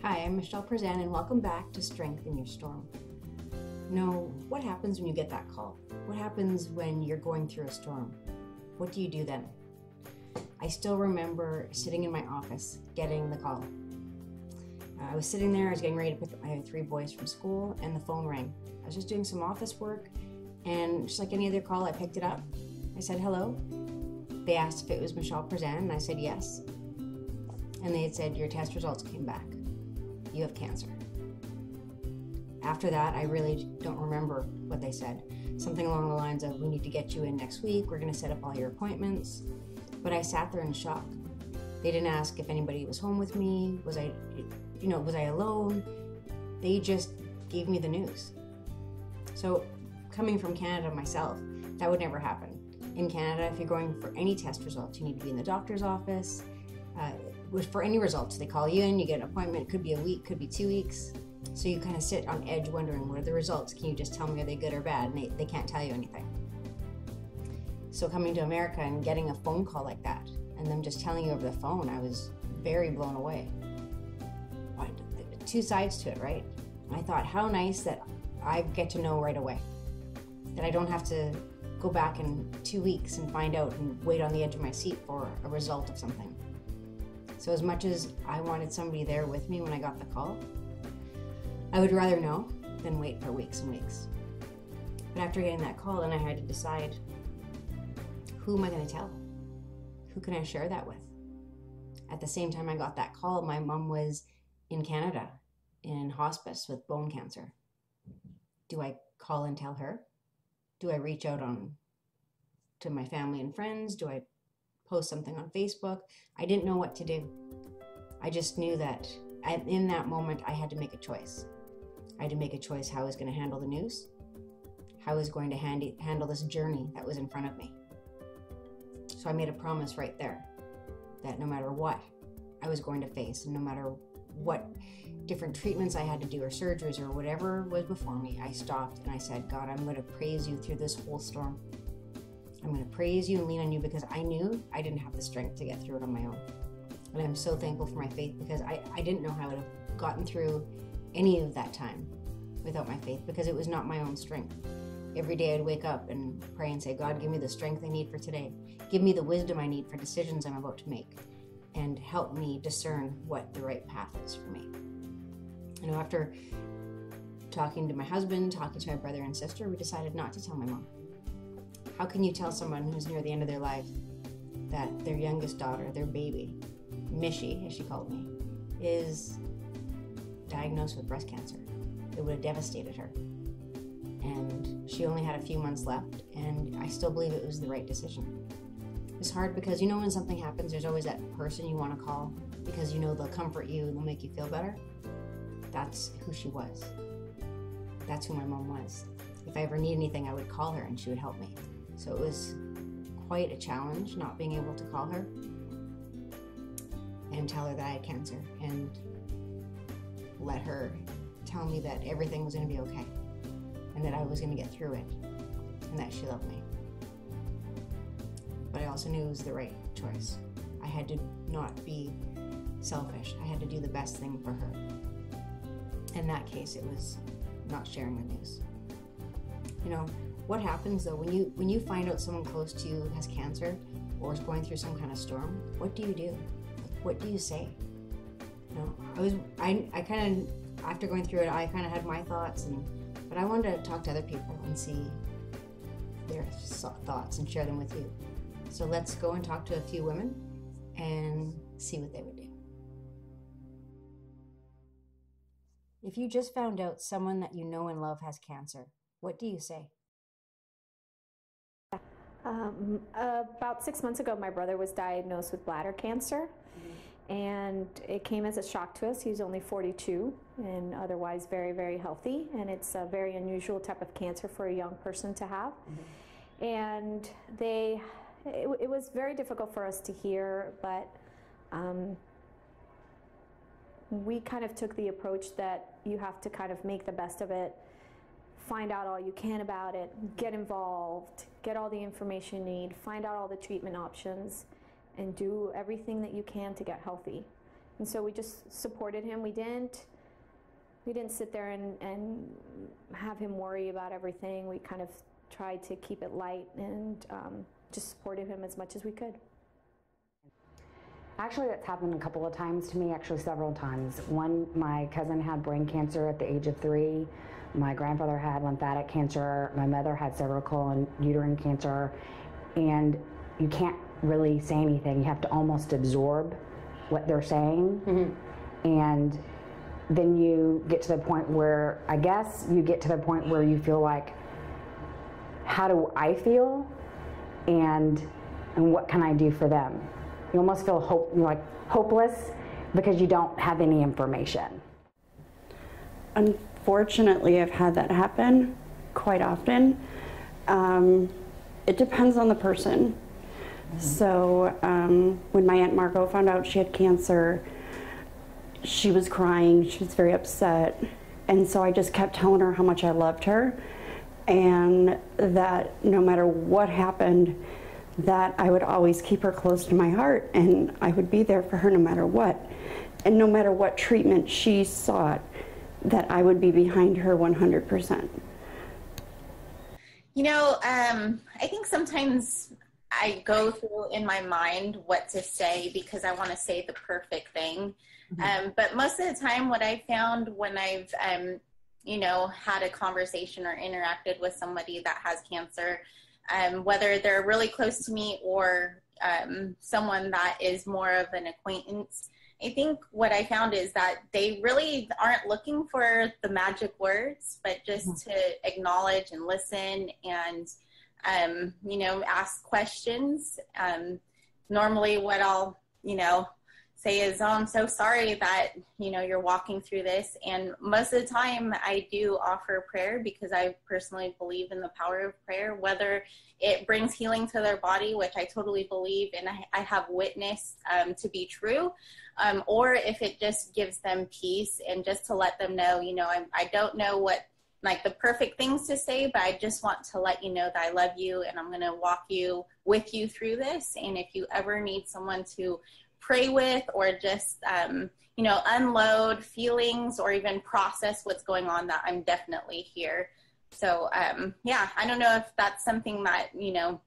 Hi, I'm Michelle Prezan, and welcome back to Strength in Your Storm. Now, what happens when you get that call? What happens when you're going through a storm? What do you do then? I still remember sitting in my office getting the call. I was sitting there, I was getting ready to pick up my 3 boys from school, and the phone rang. I was just doing some office work, and just like any other call, I picked it up. I said, hello. They asked if it was Michelle Prezan, and I said yes. And they had said, your test results came back. You have cancer. After that, I really don't remember what they said. Something along the lines of, we need to get you in next week, we're gonna set up all your appointments. But I sat there in shock. They didn't ask if anybody was home with me, was I alone? They just gave me the news. So coming from Canada myself, that would never happen. In Canada, if you're going for any test results, you need to be in the doctor's office. For any results, they call you in, you get an appointment, it could be a week, could be 2 weeks. So you kind of sit on edge wondering, what are the results? Can you just tell me, are they good or bad? And they can't tell you anything. So coming to America and getting a phone call like that, and them just telling you over the phone, I was very blown away. Two sides to it, right? I thought, how nice that I get to know right away. That I don't have to go back in 2 weeks and find out and wait on the edge of my seat for a result of something. So as much as I wanted somebody there with me when I got the call, I would rather know than wait for weeks and weeks. But after getting that call, then I had to decide, who am I going to tell? Who can I share that with? At the same time I got that call, my mom was in Canada in hospice with bone cancer. Do I call and tell her? Do I reach out to my family and friends? Do I post something on Facebook? I didn't know what to do. I just knew that in that moment I had to make a choice. I had to make a choice how I was going to handle the news, how I was going to handle this journey that was in front of me. So I made a promise right there that no matter what I was going to face, and no matter what different treatments I had to do or surgeries or whatever was before me, I stopped and I said, God, I'm going to praise you through this whole storm. I'm going to praise you and lean on you, because I knew I didn't have the strength to get through it on my own. And I'm so thankful for my faith, because I didn't know how I would have gotten through any of that time without my faith, because it was not my own strength. Every day I'd wake up and pray and say, God, give me the strength I need for today. Give me the wisdom I need for decisions I'm about to make, and help me discern what the right path is for me. You know, after talking to my husband, talking to my brother and sister, we decided not to tell my mom. How can you tell someone who's near the end of their life that their youngest daughter, their baby, Mishy, as she called me, is diagnosed with breast cancer? It would have devastated her. And she only had a few months left, and I still believe it was the right decision. It's hard because, you know, when something happens, there's always that person you want to call because you know they'll comfort you and they'll make you feel better. That's who she was. That's who my mom was. If I ever need anything, I would call her and she would help me. So it was quite a challenge not being able to call her and tell her that I had cancer, and let her tell me that everything was going to be okay, and that I was going to get through it, and that she loved me. But I also knew it was the right choice. I had to not be selfish. I had to do the best thing for her. In that case, it was not sharing the news. You know, what happens though when you find out someone close to you has cancer or is going through some kind of storm? What do you do? What do you say? You know, I kind of, after going through it, I kind of had my thoughts, but I wanted to talk to other people and see their thoughts and share them with you. So let's go and talk to a few women and see what they would do. If you just found out someone that you know and love has cancer, what do you say? About 6 months ago, my brother was diagnosed with bladder cancer, and it came as a shock to us. He was only 42 and otherwise very, very healthy, and it's a very unusual type of cancer for a young person to have. And it was very difficult for us to hear, but we kind of took the approach that you have to kind of make the best of it, find out all you can about it, get involved, get all the information you need, find out all the treatment options, and do everything that you can to get healthy. And so we just supported him. We didn't sit there and have him worry about everything. We kind of tried to keep it light and just supported him as much as we could. Actually, that's happened a couple of times to me, actually several times. One, my cousin had brain cancer at the age of 3. My grandfather had lymphatic cancer. My mother had cervical and uterine cancer. And you can't really say anything. You have to almost absorb what they're saying. Mm-hmm. And then you get to the point where, I guess, you get to the point where you feel like, how do I feel? And what can I do for them? You almost feel hopeless because you don't have any information. Unfortunately, I've had that happen quite often. It depends on the person. Mm-hmm. So when my Aunt Margot found out she had cancer, she was crying, she was very upset. And so I just kept telling her how much I loved her and that no matter what happened, that I would always keep her close to my heart and I would be there for her no matter what. And no matter what treatment she sought, that I would be behind her 100%. You know, I think sometimes I go through in my mind what to say because I want to say the perfect thing. Mm-hmm. But most of the time what I found when I've, you know, had a conversation or interacted with somebody that has cancer, whether they're really close to me or someone that is more of an acquaintance, I think what I found is that they really aren't looking for the magic words, but just to acknowledge and listen and, you know, ask questions. Normally what I'll, you know, say is, oh, I'm so sorry that, you know, you're walking through this. And most of the time I do offer prayer because I personally believe in the power of prayer, whether it brings healing to their body, which I totally believe and I have witnessed to be true, or if it just gives them peace and just to let them know, you know, I don't know what like the perfect things to say, but I just want to let you know that I love you and I'm going to walk with you through this. And if you ever need someone to pray with or just, you know, unload feelings or even process what's going on, that I'm definitely here. So, yeah, I don't know if that's something that, you know,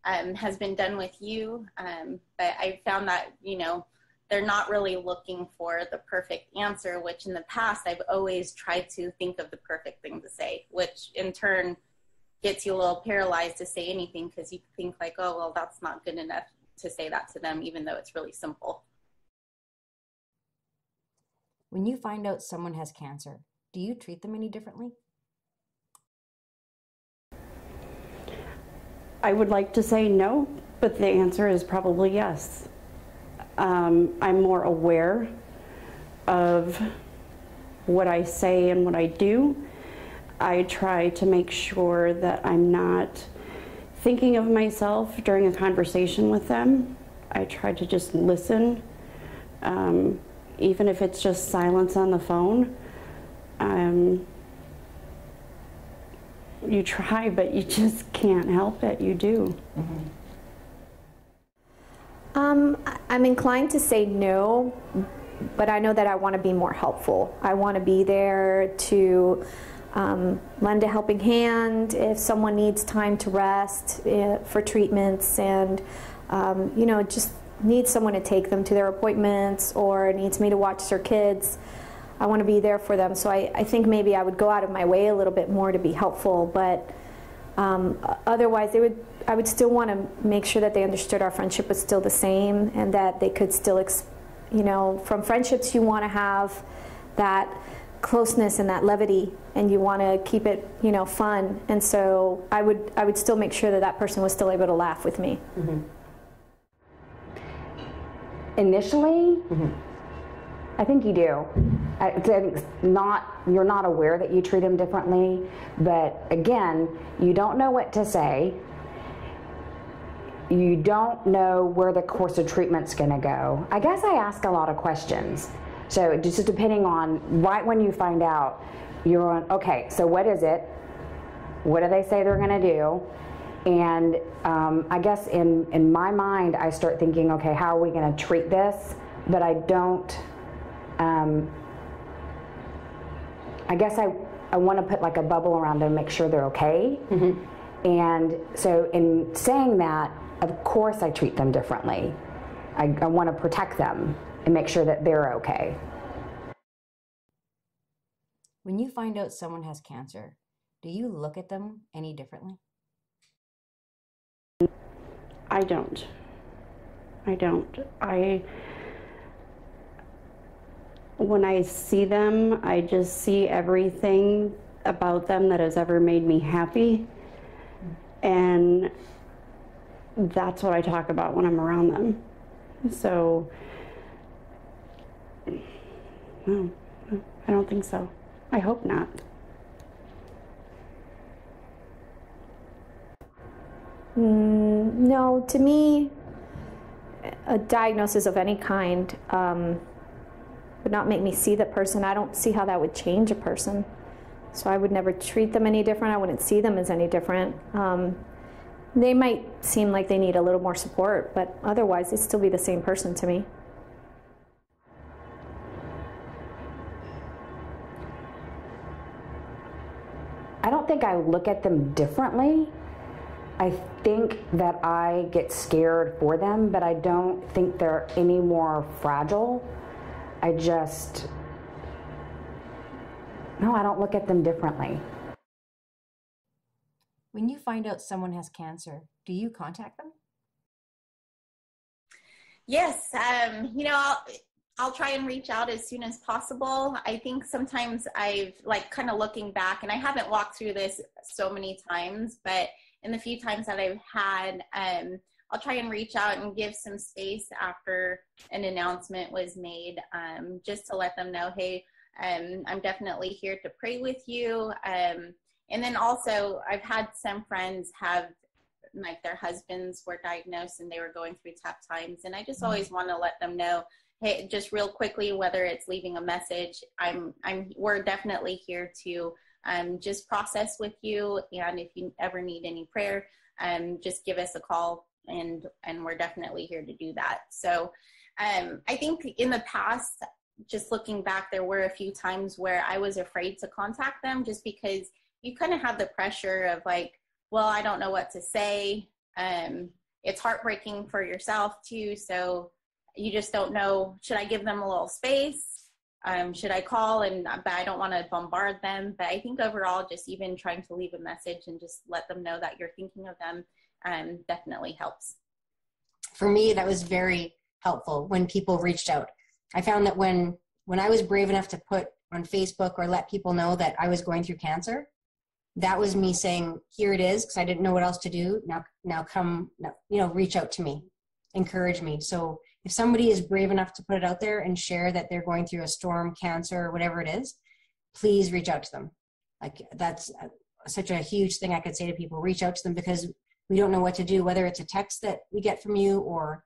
has been done with you, but I found that, you know, they're not really looking for the perfect answer, which in the past I've always tried to think of the perfect thing to say, which in turn gets you a little paralyzed to say anything because you think like, oh, well, that's not good enough to say that to them, even though it's really simple. When you find out someone has cancer, do you treat them any differently? I would like to say no, but the answer is probably yes. I'm more aware of what I say and what I do. I try to make sure that I'm not thinking of myself during a conversation with them. I try to just listen, even if it's just silence on the phone. You try, but you just can't help it. You do. Mm-hmm. I'm inclined to say no, but I know that I want to be more helpful. I want to be there to lend a helping hand if someone needs time to rest for treatments and, you know, just needs someone to take them to their appointments or needs me to watch their kids. I want to be there for them. So I think maybe I would go out of my way a little bit more to be helpful, but otherwise I would still want to make sure that they understood our friendship was still the same and that they could still, you know, from friendships you want to have that closeness and that levity and you want to keep it, you know, fun. And so I would still make sure that that person was still able to laugh with me. Mm-hmm. Initially, mm-hmm. I think you do. I think you're not aware that you treat them differently, but again, you don't know what to say. You don't know where the course of treatment's going to go. I guess I ask a lot of questions. So just depending on right when you find out, you're on, okay, so what is it? What do they say they're going to do? And I guess in my mind, I start thinking, okay, how are we going to treat this? But I don't I guess I want to put like a bubble around them and make sure they're okay. And so in saying that, of course I treat them differently. I want to protect them and make sure that they're okay. When you find out someone has cancer, do you look at them any differently? I don't. When I see them, I just see everything about them that has ever made me happy. And that's what I talk about when I'm around them. So, no, I don't think so. I hope not. No, to me, a diagnosis of any kind would not make me see the person. I don't see how that would change a person. So I would never treat them any different. I wouldn't see them as any different. They might seem like they need a little more support, but otherwise they'd still be the same person to me. I don't think I look at them differently. I think that I get scared for them, but I don't think they're any more fragile. I don't look at them differently. When you find out someone has cancer, do you contact them? Yes, I'll try and reach out as soon as possible. I think sometimes I've kind of looking back, and I haven't walked through this so many times, but in the few times that I've had, I'll try and reach out and give some space after an announcement was made, just to let them know, hey, I'm definitely here to pray with you. And then also I've had some friends have their husbands were diagnosed and they were going through tough times. And I just always want to let them know, hey, just real quickly, whether it's leaving a message, we're definitely here to just process with you. And if you ever need any prayer, just give us a call, and we're definitely here to do that. So I think in the past, just looking back, there were a few times where I was afraid to contact them, just because you kind of have the pressure of well, I don't know what to say. It's heartbreaking for yourself too. So you just don't know, should I give them a little space? Should I call? But I don't want to bombard them. But I think overall, just even trying to leave a message and just let them know that you're thinking of them definitely helps. For me, that was very helpful when people reached out. I found that when I was brave enough to put on Facebook or let people know that I was going through cancer, that was me saying, here it is, because I didn't know what else to do. Now come, reach out to me, encourage me. So if somebody is brave enough to put it out there and share that they're going through a storm, cancer, whatever it is, please reach out to them. That's such a huge thing I could say to people. Reach out to them, because we don't know what to do, whether it's a text that we get from you or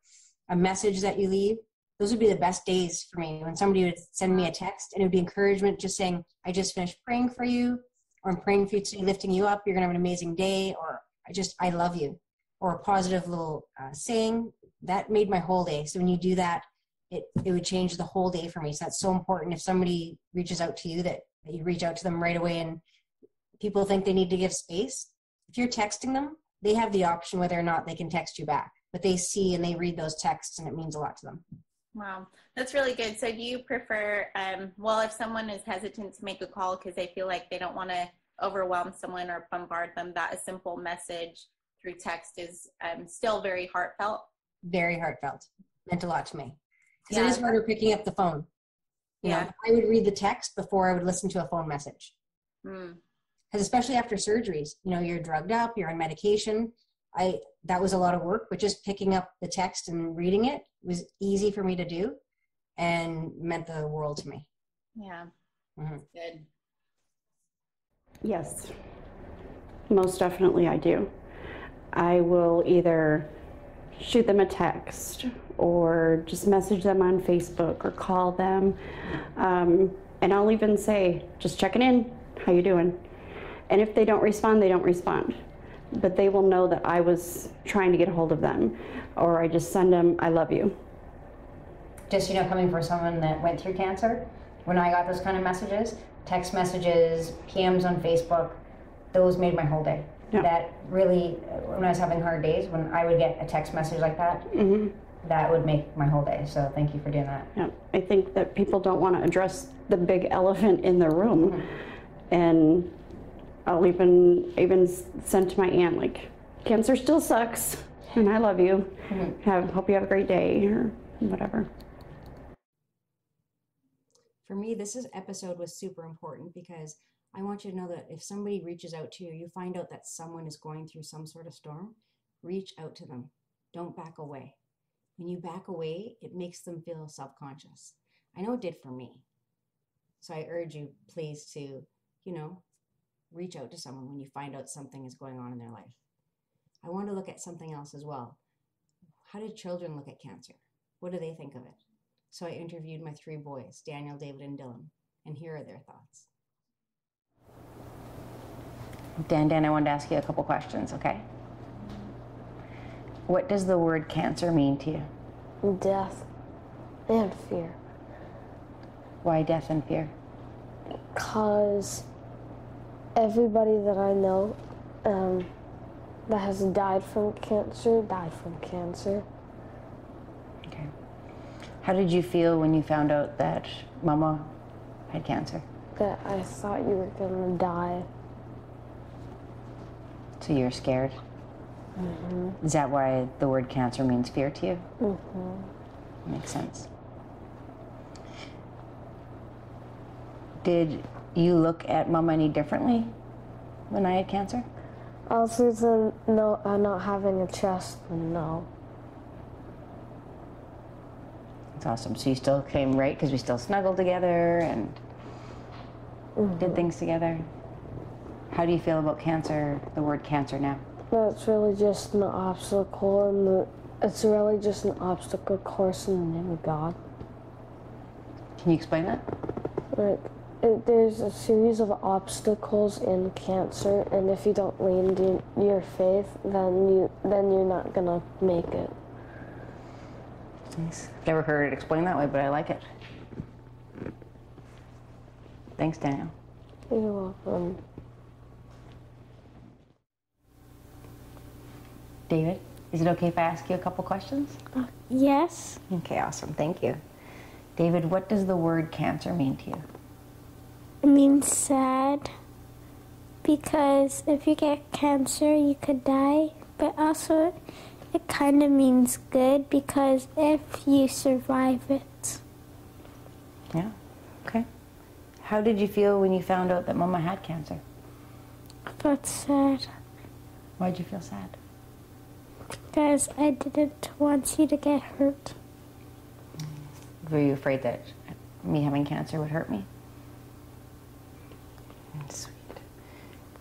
a message that you leave. Those would be the best days for me, when somebody would send me a text and it would be encouragement, just saying, I just finished praying for you, or I'm praying for you today, lifting you up, you're going to have an amazing day, or I love you, or a positive little saying. That made my whole day. So when you do that, it would change the whole day for me. So that's so important. If somebody reaches out to you, that you reach out to them right away. And people think they need to give space. If you're texting them, they have the option whether or not they can text you back, but they see and they read those texts, and it means a lot to them. Wow, that's really good. So do you prefer, if someone is hesitant to make a call because they feel like they don't want to overwhelm someone or bombard them, that a simple message through text is still very heartfelt? Very heartfelt. Meant a lot to me. Because it is harder picking up the phone. You know, I would read the text before I would listen to a phone message. Because especially after surgeries, you're drugged up, you're on medication. That was a lot of work, but just picking up the text and reading it was easy for me to do and meant the world to me. Yeah. Good. Yes, most definitely I do. I will either shoot them a text or just message them on Facebook or call them. And I'll even say, just checking in, how you doing? And if they don't respond, they don't respond. But they will know that I was trying to get a hold of them, or I just send them, I love you. just, coming from someone that went through cancer, when I got those kind of messages, text messages, PMs on Facebook, those made my whole day. Yeah. That really, when I was having hard days, when I would get a text message like that, that would make my whole day. So thank you for doing that. Yeah, I think that people don't want to address the big elephant in the room. And I'll even send to my aunt, like, cancer still sucks, and I love you. Hope you have a great day, or whatever. For me, this episode was super important because I want you to know that if somebody reaches out to you, you find out that someone is going through some sort of storm, reach out to them. Don't back away. When you back away, it makes them feel self-conscious. I know it did for me. So I urge you, please, to, reach out to someone when you find out something is going on in their life. I want to look at something else as well. How do children look at cancer? What do they think of it? So I interviewed my 3 boys, Daniel, David, and Dylan, and here are their thoughts. Dan, I wanted to ask you a couple questions, okay? What does the word cancer mean to you? Death and fear. Why death and fear? Because everybody that I know that has died from cancer. Okay. How did you feel when you found out that Mama had cancer? That I thought you were gonna die. So you're scared? Is that why the word cancer means fear to you? Makes sense. Did you look at Mama any differently when I had cancer? Other than not having a chest, no. That's awesome. So you still came right because we still snuggled together and did things together. How do you feel about cancer, the word cancer now? It's really just an obstacle, and it's really just an obstacle course in the name of God. Can you explain that? There's a series of obstacles in cancer, and if you don't lean in your faith, then you're not gonna make it. Nice. Never heard it explained that way, but I like it. Thanks, Daniel. You're welcome. David, is it okay if I ask you a couple questions? Yes. Okay, awesome. Thank you. David, what does the word cancer mean to you? It means sad, because if you get cancer, you could die, but also it kind of means good, because if you survive it. Yeah, okay. How did you feel when you found out that Mama had cancer? I felt sad. Why'd you feel sad? Because I didn't want you to get hurt. Were you afraid that me having cancer would hurt me? Sweet.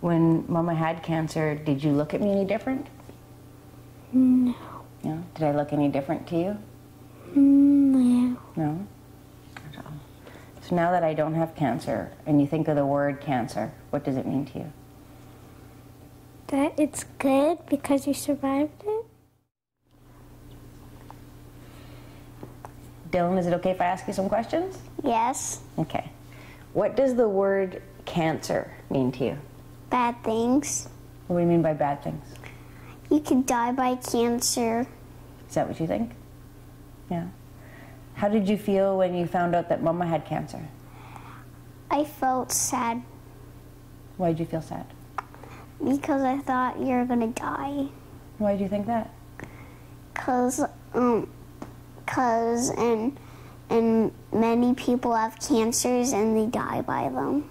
When Mama had cancer, did you look at me any different? No. No? Did I look any different to you? No. No? Not at all. So now that I don't have cancer, and you think of the word cancer, what does it mean to you? That it's good because you survived it. Dylan, is it okay if I ask you some questions? Yes. Okay. What does the word cancer mean to you? Bad things. What do you mean by bad things? You could die by cancer. Is that what you think? Yeah. How did you feel when you found out that Mama had cancer? I felt sad. Why did you feel sad? Because I thought you were gonna die. Why did you think that? Cause and many people have cancers and they die by them.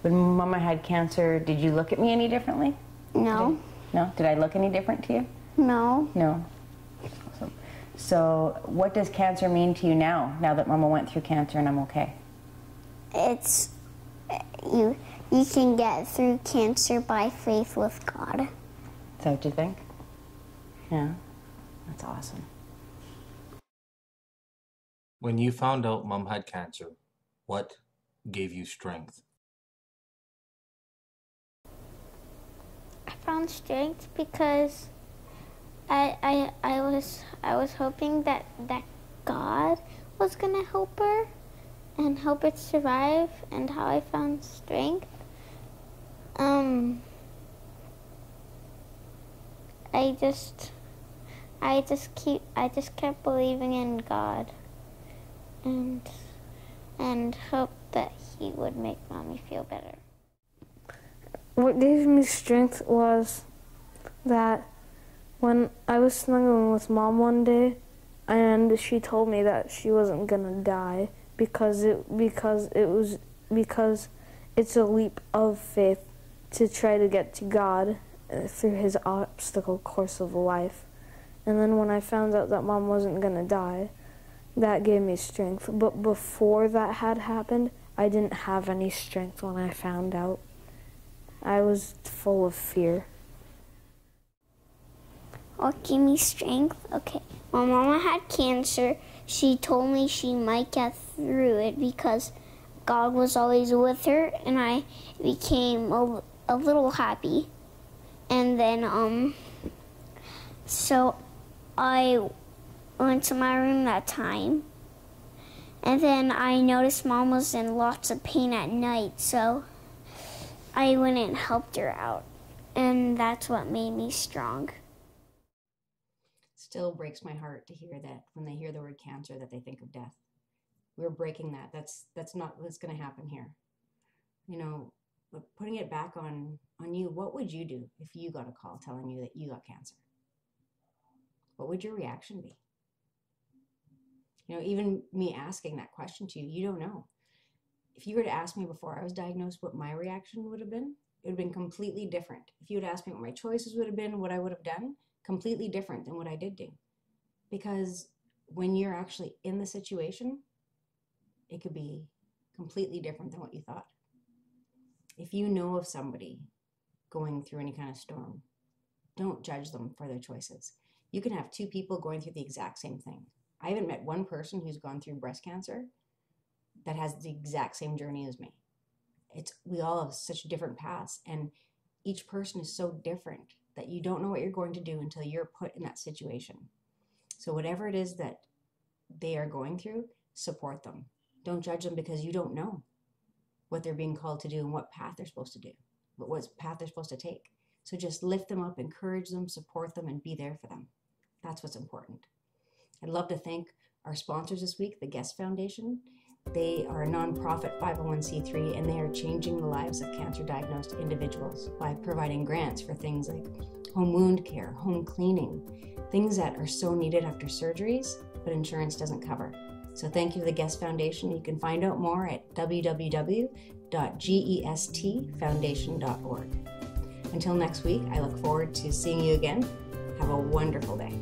When Mama had cancer, did you look at me any differently? No. No? Did I look any different to you? No. No. Awesome. So what does cancer mean to you now that Mama went through cancer and I'm okay? It's you can get through cancer by faith with God. Is that what you think? Yeah. That's awesome. When you found out Mom had cancer, what gave you strength? I found strength because I was hoping that God was going to help her and help it survive, and how I found strength. I just kept believing in God and hoped that He would make Mommy feel better. What gave me strength was that when I was snuggling with Mom one day, and she told me that she wasn't gonna die because it's a leap of faith to try to get to God through His obstacle course of life. And then when I found out that Mom wasn't gonna die, that gave me strength. But before that had happened, I didn't have any strength when I found out. I was full of fear. What gave me strength? Okay, when Mama had cancer, she told me she might get through it because God was always with her, and I became a little happy. And then, so I went to my room that time, and then I noticed Mom was in lots of pain at night, so I went and helped her out, and that's what made me strong. Still breaks my heart to hear that when they hear the word cancer that they think of death. We're breaking that. That's not what's going to happen here. You know, but putting it back on you, what would you do if you got a call telling you that you got cancer? What would your reaction be? You know, even me asking that question to you, you don't know. If you were to ask me before I was diagnosed what my reaction would have been, it would have been completely different. If you would ask me what my choices would have been, what I would have done, completely different than what I did do. Because when you're actually in the situation, it could be completely different than what you thought. If you know of somebody going through any kind of storm, don't judge them for their choices. You can have two people going through the exact same thing. I haven't met one person who's gone through breast cancer that has the exact same journey as me. We all have such different paths, and each person is so different that you don't know what you're going to do until you're put in that situation. So whatever it is that they are going through, support them. Don't judge them because you don't know what they're being called to do and what path they're supposed to do, what path they're supposed to take. So just lift them up, encourage them, support them, and be there for them. That's what's important. I'd love to thank our sponsors this week, the Guest Foundation. They are a nonprofit 501c3, and they are changing the lives of cancer-diagnosed individuals by providing grants for things like home wound care, home cleaning, things that are so needed after surgeries, but insurance doesn't cover. So thank you to the Guest Foundation. You can find out more at www.gestfoundation.org. Until next week, I look forward to seeing you again. Have a wonderful day.